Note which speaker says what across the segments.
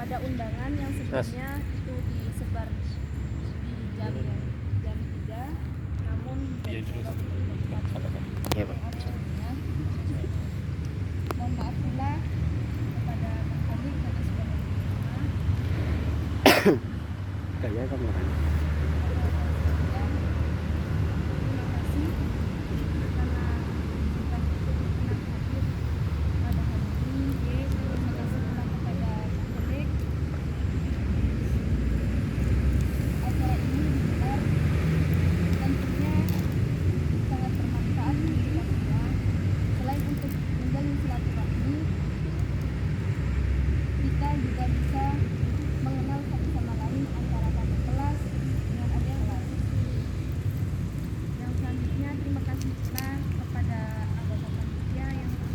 Speaker 1: ada undangan yang sebelumnya itu disebar di jam 3, namun
Speaker 2: Iya, Pak.
Speaker 1: mohon maaf pula kepada Pak Khalid karena sudah menerima.
Speaker 2: Kaya kan orang.
Speaker 1: Terima kasih karena sudah berkenan hadir pada hari ini. Terima kasih pula kepada Pak Khalid. Acara ini digelar tentunya sangat bermanfaat bagi kita semua. Selain untuk menjalin silaturahmi, kita juga bisa mengenal satu sama lain antara kakak kelas dengan adik kelas. Yang selanjutnya terima kasih pula kepada anggota panitia yang telah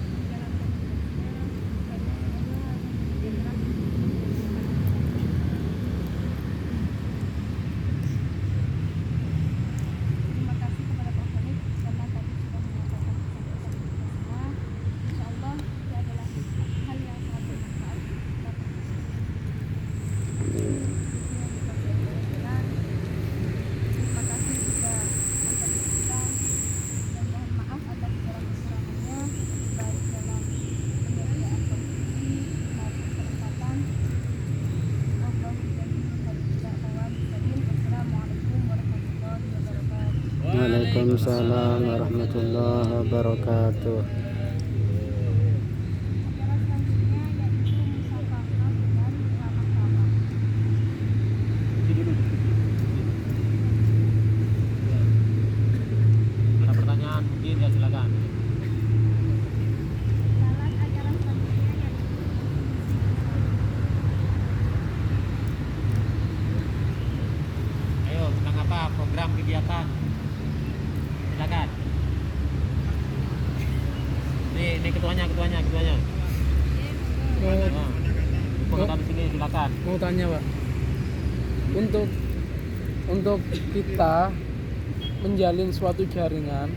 Speaker 1: menjalankan tugasnya. Terima kasih kepada Pak Khalid karena tadi sudah menyampaikan pesan-pesan kita semua. Insya Allah ini adalah hal yang sangat bermanfaat. Terima kasih sudah menonton kita dan mohon maaf atas segala kekurangannya baik dalam penyediaan kondisi maupun perlengkapan. Wassalamualaikum warahmatullahi wabarakatuh.
Speaker 2: Waalaikumsalam warahmatullahi wabarakatuh.
Speaker 1: Acara selanjutnya yaitu musyawarah dengan ramah-ramah.
Speaker 3: Ada pertanyaan mungkin ya silakan.
Speaker 1: Jalan acara selanjutnya yaitu
Speaker 3: Ayo tentang apa program kegiatan? Silakan. Ini ketuanya. Nah, di sini silakan.
Speaker 4: Mau tanya, Pak, untuk kita menjalin suatu jaringan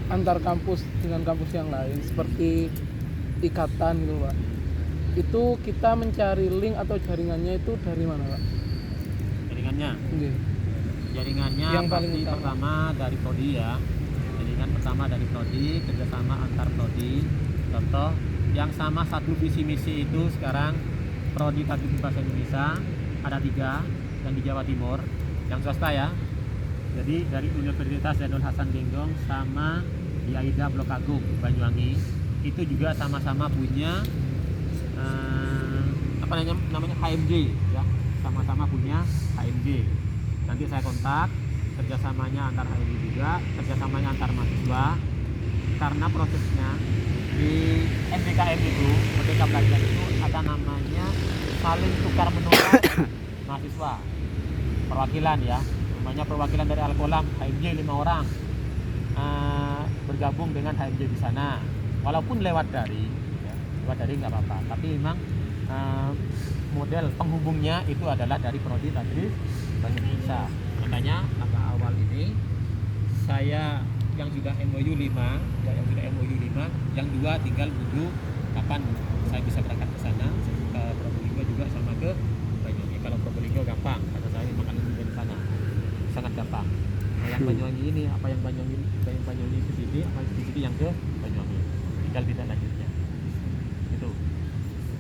Speaker 4: antar kampus dengan kampus yang lain seperti ikatan gitu, Pak, itu kita mencari link atau jaringannya itu dari mana, Pak?
Speaker 3: Jaringannya.
Speaker 4: Oke.
Speaker 3: Jaringannya
Speaker 4: Yang paling
Speaker 3: pasti
Speaker 4: utama.
Speaker 3: pertama dari prodi ya. Jaringan pertama dari prodi, kerjasama antar prodi. Contoh yang sama satu visi misi itu sekarang prodi Fakultas Bahasa Indonesia ada 3 yang di Jawa Timur, yang swasta ya. Jadi dari Universitas Zainul Hasan Genggong sama di AIDA Blok Agung Banyuwangi itu juga sama-sama punya namanya HMJ ya, sama-sama punya HMJ. Nanti saya kontak kerjasamanya antar HMJ juga, kerjasamanya antar mahasiswa, karena prosesnya di MBKM itu, Merdeka Belajar itu ada namanya saling tukar menukar mahasiswa, perwakilan ya, namanya perwakilan dari Al-Kolam HMJ 5 orang bergabung dengan HMJ di sana, walaupun lewat daring ya, lewat daring nggak apa-apa, tapi memang model penghubungnya itu adalah dari prodi tadris bahasa Indonesia. Makanya langkah awal ini saya yang sudah MOU 5 ya, yang sudah MOU 5, yang 2 tinggal nunggu kapan saya bisa berangkat ke sana, ke Probolinggo juga sama ke Banyuwangi. Kalau Probolinggo gampang karena saya memang kan di sana, sangat gampang. Nah, yang Banyuwangi ini apa yang Banyuwangi ke sini, apa di sini yang ke Banyuwangi, tinggal tidak lanjutnya itu.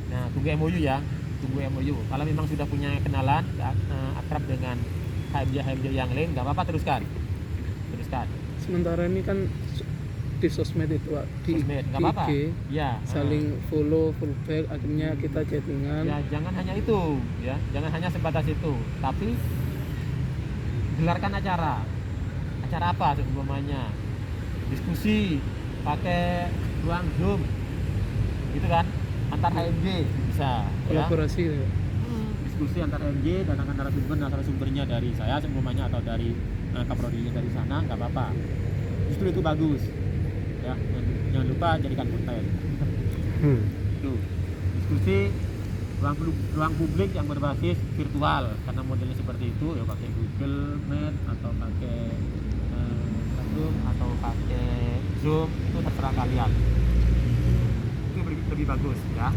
Speaker 3: Nah, tunggu MOU ya, tunggu MOU. Kalau memang sudah punya kenalan akrab dengan HMJ yang lain, nggak apa-apa, teruskan.
Speaker 4: Sementara ini kan di sosmed itu, Pak, di
Speaker 3: Sosmed, nggak apa-apa.
Speaker 4: IG
Speaker 3: Ya,
Speaker 4: saling follow, full back, akhirnya kita chattingan.
Speaker 3: ya jangan hanya itu ya, jangan hanya sebatas itu, tapi gelarkan acara apa seumpamanya diskusi pakai ruang Zoom gitu kan, antar HMJ bisa ya.
Speaker 4: Kolaborasi gitu.
Speaker 3: Diskusi antar HMJ dan akan narasumbernya dari saya seumpamanya atau dari kaprodinya dari sana, nggak apa-apa, justru itu bagus ya. Jangan lupa jadikan konten. Tuh, diskusi ruang publik yang berbasis virtual, karena modelnya seperti itu ya, pakai Google Meet atau pakai Zoom atau pakai Zoom, itu terserah kalian. lebih bagus ya.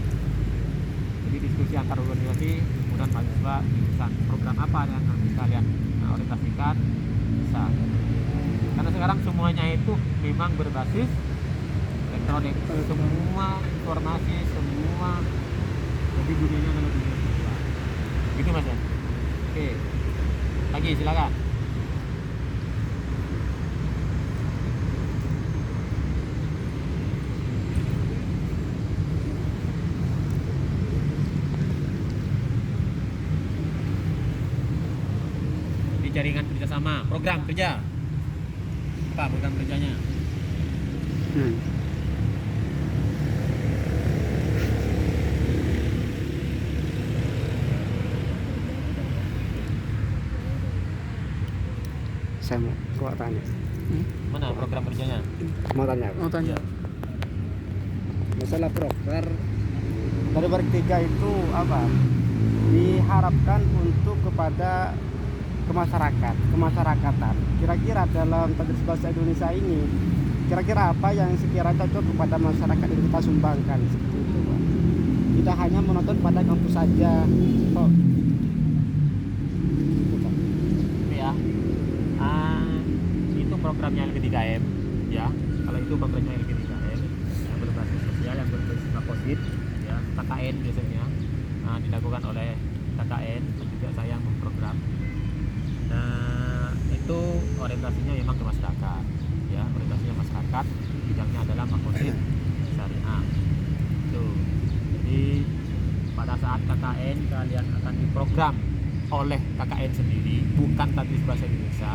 Speaker 3: Jadi diskusi antar organisasi, kemudian mahasiswa bisa program apa yang nanti kalian orientasikan bisa. Karena sekarang semuanya itu memang berbasis elektronik, semua informasi, semua jadi dunianya adalah dunia virtual. Gitu Mas ya. Oke, lagi silakan. Di jaringan kerjasama, program kerja. Apa program kerjanya?
Speaker 2: Saya mau tanya.
Speaker 3: Mana program kerjanya?
Speaker 2: Mau tanya.
Speaker 4: Mau tanya.
Speaker 2: Masalah proker dari bertiga itu apa? Diharapkan untuk kepada kemasyarakatan. Kira-kira dalam tadris bahasa Indonesia ini, kira-kira apa yang sekiranya cocok kepada masyarakat yang kita sumbangkan seperti itu, Pak? Tidak hanya menonton pada kampus saja. Oh. Itu, Pak.
Speaker 3: Itu ya. Itu programnya LP3M ya. Kalau itu programnya LP3M yang berbasis sosial, yang berbasis COVID ya, KKN biasanya dilakukan oleh KKN dan juga saya yang memprogram. Itu orientasinya memang ke masyarakat ya, orientasinya masyarakat, bidangnya adalah makosid syariah. Itu. Jadi pada saat KKN kalian akan diprogram oleh KKN sendiri, bukan tadris bahasa Indonesia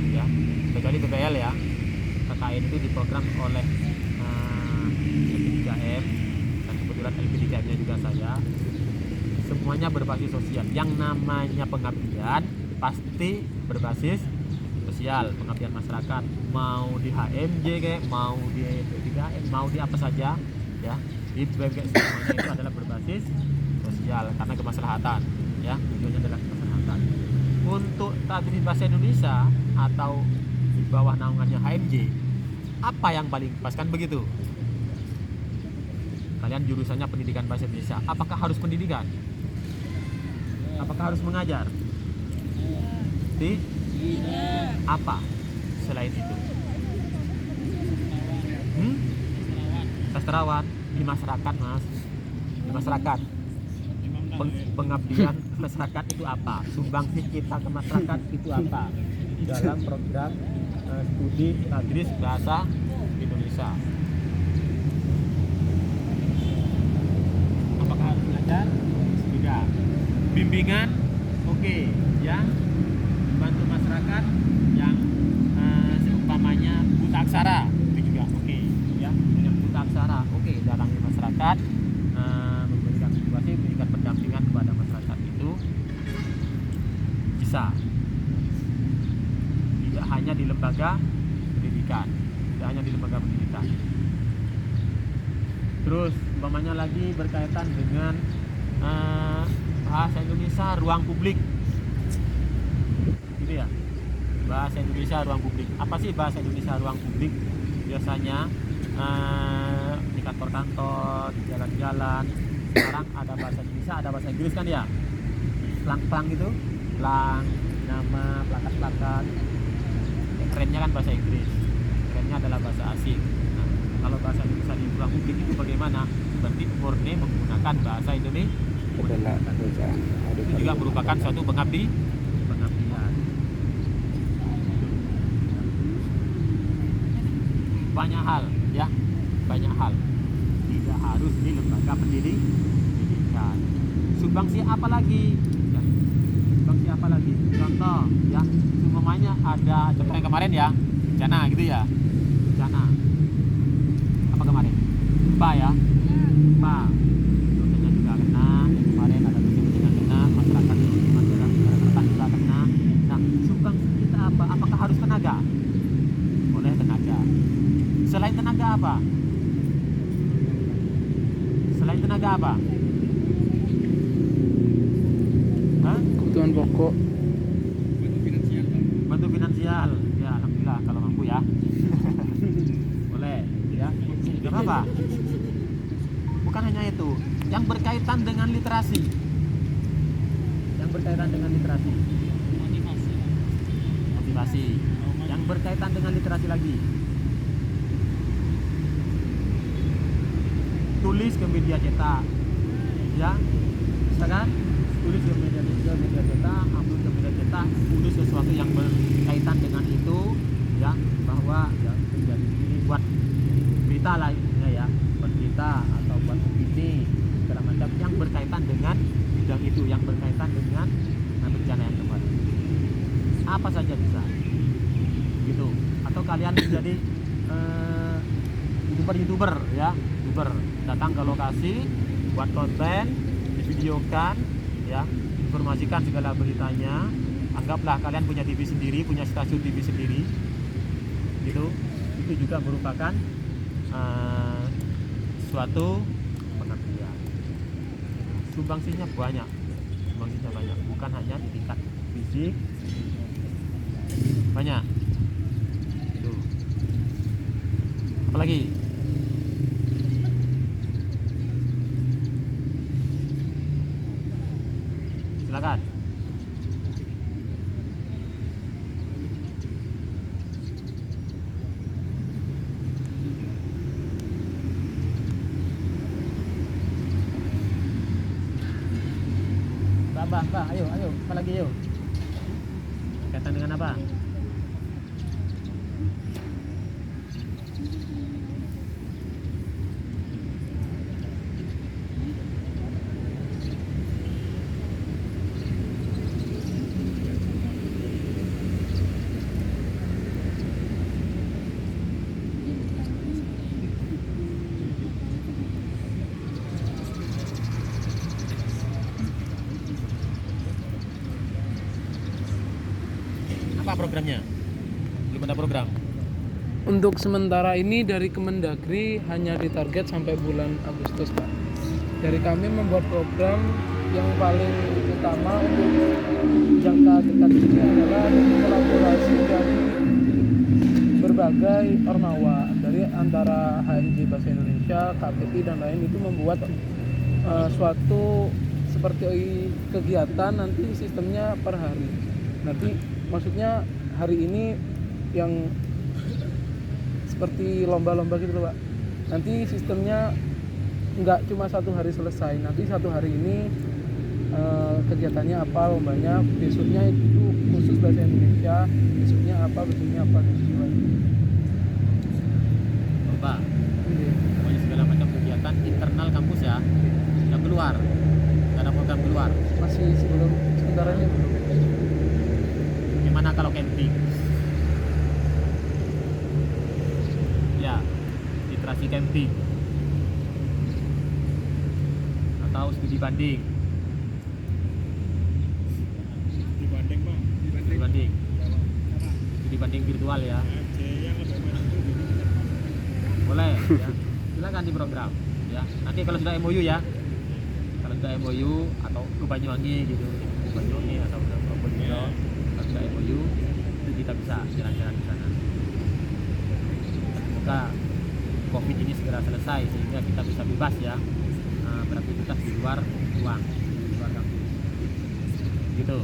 Speaker 3: ya, kecuali PPL ya. KKN itu diprogram oleh LP3M dan kebetulan LP3M-nya juga saya. Semuanya berbasis sosial. Yang namanya pengabdian pasti berbasis sosial, pengabdian masyarakat, mau di HMJ kayak, mau di LP3M, mau di apa saja ya. Di semuanya itu adalah berbasis sosial karena kemaslahatan ya, tujuannya adalah kemaslahatan. Untuk tadris bahasa Indonesia atau di bawah naungannya HMJ, apa yang paling pas kan begitu? Kalian jurusannya pendidikan bahasa Indonesia, apakah harus pendidikan? Apakah harus mengajar? Apa selain itu? Sastrawan di masyarakat, Mas. Di masyarakat. Pengabdian masyarakat itu apa? Sumbangsih kita ke masyarakat itu apa? Dalam program studi tadris bahasa Indonesia. Apakah harus belajar? Tidak. Bimbingan, oke, ya. Bantu masyarakat yang seumpamanya buta aksara, itu juga oke, ya. Yang buta aksara, oke, dalangi masyarakat, memberikan situasi, memberikan pendampingan kepada masyarakat itu bisa. Tidak hanya di lembaga pendidikan, tidak hanya di lembaga pendidikan. Terus umpamanya lagi berkaitan dengan bahasa Indonesia ruang publik, gitu ya. Bahasa Indonesia ruang publik. Apa sih bahasa Indonesia ruang publik? Biasanya di kantor-kantor, di jalan-jalan. Sekarang ada bahasa Indonesia, ada bahasa Inggris kan ya. Plang-plang gitu, plang, nama, plakat-plakat. Kerennya kan bahasa Inggris. Kerennya adalah bahasa asing. Nah, kalau bahasa Indonesia di ruang publik itu bagaimana? Berarti murni menggunakan bahasa Indonesia. Itu juga merupakan suatu pengabdian. Banyak hal ya, banyak hal. Tidak harus di lembaga pendidikan. Sumbangsi apa lagi? Ya. Sumbangsi apa lagi? Contoh ya, semuanya ada. Contoh yang kemarin ya, bencana gitu ya. Bencana. Apa kemarin? Gempa ya. Gempa. Dosennya juga kena. Kemarin ada dosen yang kena, masyarakat juga kena. Nah, sumbangsi kita apa? Apakah harus tenaga? Boleh tenaga. Selain tenaga apa? Selain tenaga apa? Hah?
Speaker 4: Kebutuhan pokok.
Speaker 3: Bantu finansial. Ya, alhamdulillah kalau mampu ya. Boleh, ya. Gak apa-apa. bukan hanya itu, yang berkaitan dengan literasi. Yang berkaitan dengan literasi. Motivasi. Yang berkaitan dengan literasi lagi. Tulis ke media cetak. Ya. Bisa kan? Tulis ke media cetak, upload ke media cetak, tulis sesuatu yang berkaitan dengan itu, ya, bahwa ya jadi ini buat berita lah intinya ya, buat berita atau buat opini segala macam yang berkaitan dengan bidang itu, yang berkaitan dengan bencana yang kemarin. Apa saja bisa, gitu. Atau kalian menjadi youtuber ya, youtuber datang ke lokasi, buat konten, divideokan, ya, informasikan segala beritanya. Anggaplah kalian punya TV sendiri, punya stasiun TV sendiri, gitu. Itu juga merupakan suatu pengabdian. Sumbangsinya banyak, bukan hanya di tingkat fisik, banyak. Itu. Apalagi? Silakan. Mbak, ayo, apa lagi yuk? Kaitan dengan apa? Apa programnya? Belum ada program.
Speaker 4: Untuk sementara ini dari Kemendagri hanya ditarget sampai bulan Agustus, Pak. Dari kami membuat program yang paling utama untuk jangka dekat ini adalah kolaborasi dari berbagai ormawa, dari antara HMJ Bahasa Indonesia, KPI dan lain, itu membuat suatu seperti kegiatan, nanti sistemnya per hari. Nanti maksudnya hari ini yang seperti lomba-lomba gitu loh, Pak. Nanti sistemnya nggak cuma satu hari selesai. Nanti satu hari ini kegiatannya apa, lombanya, besoknya itu khusus bahasa Indonesia, besoknya apa dan sebagainya.
Speaker 3: Lomba. Pokoknya segala macam kegiatan internal kampus ya. Yang keluar. Nggak ada program keluar.
Speaker 4: Masih sebelum sementara ini belum.
Speaker 3: Gimana kalau camping? Ya, literasi camping atau studi banding. Studi banding virtual ya. Boleh ya. Silakan di program ya. Nanti kalau sudah MOU ya. Kalau sudah MOU atau ke Banyuwangi gitu, ke Banyuwangi atau ke Probolinggo. Sudah MOU itu kita bisa jalan-jalan di sana. Semoga COVID ini segera selesai sehingga kita bisa bebas ya beraktivitas di luar ruang, di luar kampus. Gitu.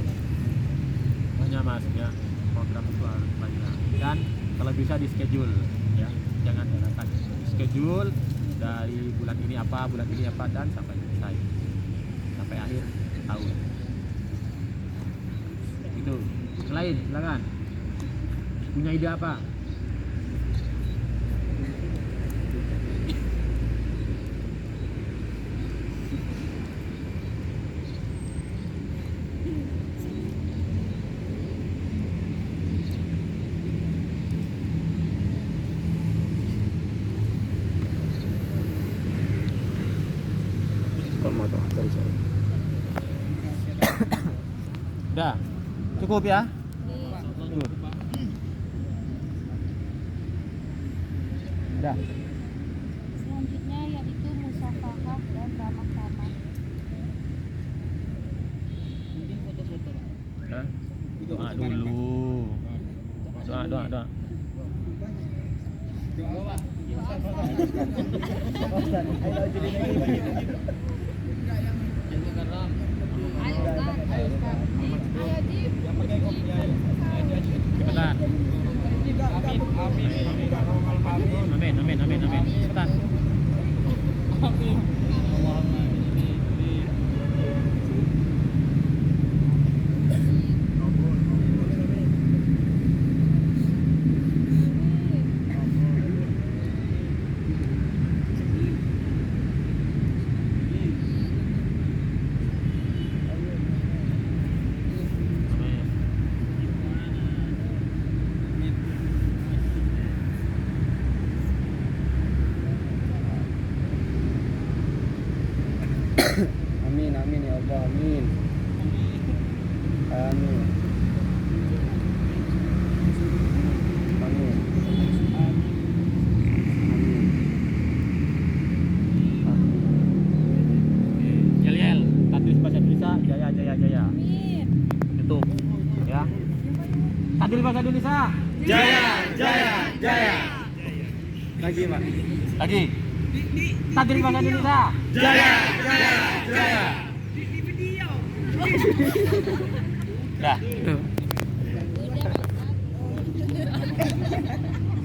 Speaker 3: Pokoknya mas ya, program itu harus banyak dan kalau bisa di schedule ya, jangan dadakan. Schedule dari bulan ini apa dan sampai selesai, sampai akhir tahun. Itu. Lain, silakan. Punya ide apa? Udah. Cukup ya? Cukup. Udah.
Speaker 1: Selanjutnya yaitu musafahah dan ramah-ramah.
Speaker 3: Doa dulu. Doa. Cepetan. Amin, amin, amin, amin. Cepetan.
Speaker 2: Amin, amin ya Allah, amin. Amin. Amin.
Speaker 3: Yel yel, Tadris bahasa Indonesia, jaya jaya jaya.
Speaker 1: Amin.
Speaker 3: Itu, ya. Tadris bahasa Indonesia.
Speaker 2: Lagi, Pak.
Speaker 3: Lagi. Tadris bahasa Indonesia. Dah.
Speaker 1: Udah, Pak.